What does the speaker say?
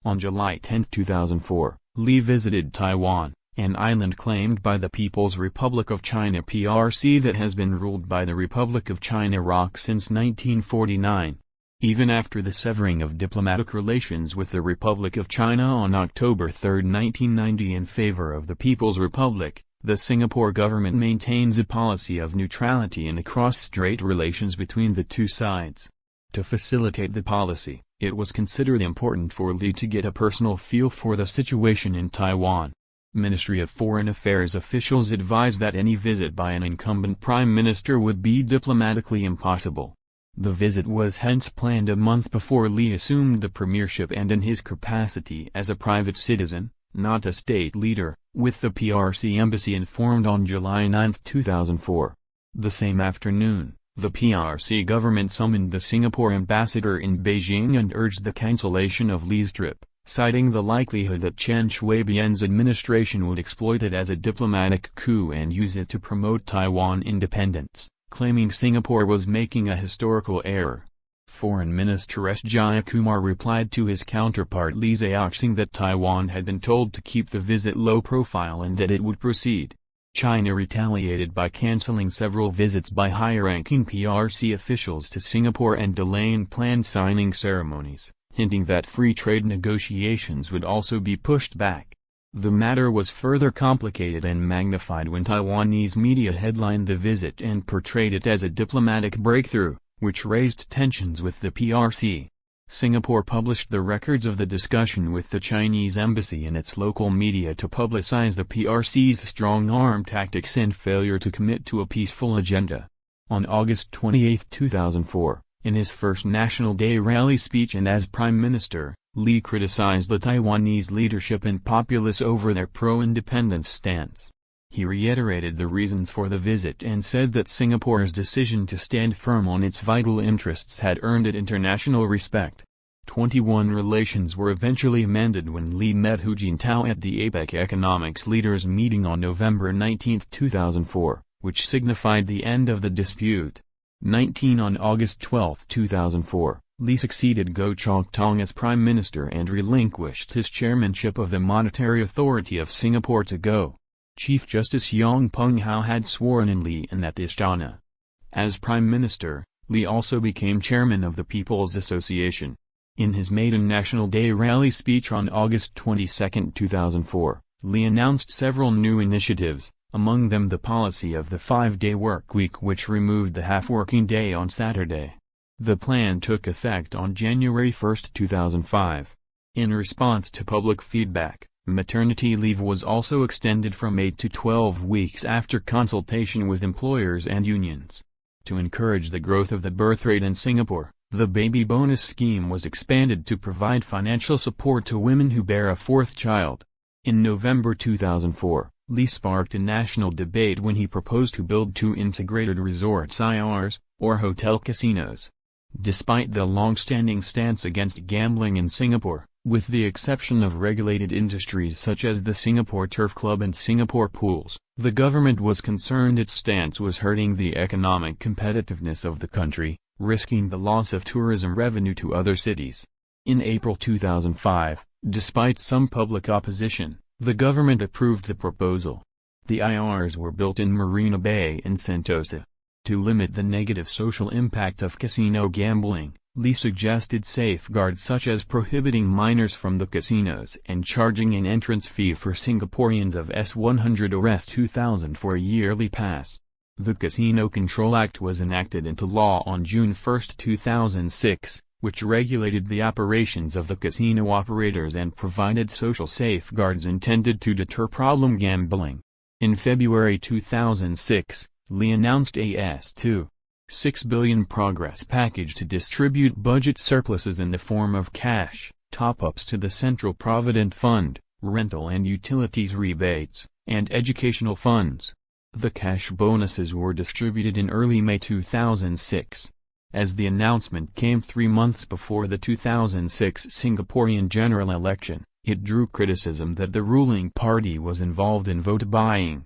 On July 10, 2004, Li visited Taiwan, an island claimed by the People's Republic of China (PRC) that has been ruled by the Republic of China (ROC) since 1949. Even after the severing of diplomatic relations with the Republic of China on October 3, 1990 in favor of the People's Republic, the Singapore government maintains a policy of neutrality in the cross-strait relations between the two sides. To facilitate the policy, it was considered important for Li to get a personal feel for the situation in Taiwan. Ministry of Foreign Affairs officials advised that any visit by an incumbent prime minister would be diplomatically impossible. The visit was hence planned a month before Li assumed the premiership and in his capacity as a private citizen, not a state leader, with the PRC embassy informed on July 9, 2004. The same afternoon, the PRC government summoned the Singapore ambassador in Beijing and urged the cancellation of Li's trip, citing the likelihood that Chen Shui-bian's administration would exploit it as a diplomatic coup and use it to promote Taiwan independence, claiming Singapore was making a historical error. Foreign Minister S. Jayakumar replied to his counterpart Li Xiaoxing that Taiwan had been told to keep the visit low profile and that it would proceed. China retaliated by cancelling several visits by high-ranking PRC officials to Singapore and delaying planned signing ceremonies, hinting that free trade negotiations would also be pushed back. The matter was further complicated and magnified when Taiwanese media headlined the visit and portrayed it as a diplomatic breakthrough, which raised tensions with the PRC. Singapore published the records of the discussion with the Chinese embassy in its local media to publicize the PRC's strong-arm tactics and failure to commit to a peaceful agenda. On August 28, 2004, in his first National Day rally speech and as Prime Minister, Li criticized the Taiwanese leadership and populace over their pro-independence stance. He reiterated the reasons for the visit and said that Singapore's decision to stand firm on its vital interests had earned it international respect. 21 relations were eventually amended when Li met Hu Jintao at the APEC Economics Leaders meeting on November 19, 2004, which signified the end of the dispute. On August 12, 2004, Li succeeded Goh Chok Tong as Prime Minister and relinquished his chairmanship of the Monetary Authority of Singapore to Goh. Chief Justice Yong Pung Hao had sworn in Li in that Istana. As Prime Minister, Li also became chairman of the People's Association. In his maiden National Day rally speech on August 22, 2004, Li announced several new initiatives, among them the policy of the 5-day workweek which removed the half-working day on Saturday. The plan took effect on January 1, 2005. In response to public feedback, maternity leave was also extended from 8 to 12 weeks after consultation with employers and unions. To encourage the growth of the birth rate in Singapore, the baby bonus scheme was expanded to provide financial support to women who bear a fourth child. In November 2004, Li sparked a national debate when he proposed to build 2 integrated resorts (IRs), or hotel casinos. Despite the long-standing stance against gambling in Singapore, with the exception of regulated industries such as the Singapore Turf Club and Singapore Pools, the government was concerned its stance was hurting the economic competitiveness of the country, risking the loss of tourism revenue to other cities. In April 2005, despite some public opposition, the government approved the proposal. The IRs were built in Marina Bay in Sentosa. To limit the negative social impact of casino gambling, Li suggested safeguards such as prohibiting minors from the casinos and charging an entrance fee for Singaporeans of S100 or S2000 for a yearly pass. The Casino Control Act was enacted into law on June 1, 2006, which regulated the operations of the casino operators and provided social safeguards intended to deter problem gambling. In February 2006, Li announced a S$2.6 billion progress package to distribute budget surpluses in the form of cash, top-ups to the Central Provident Fund, rental and utilities rebates, and educational funds. The cash bonuses were distributed in early May 2006. As the announcement came 3 months before the 2006 Singaporean general election, it drew criticism that the ruling party was involved in vote buying.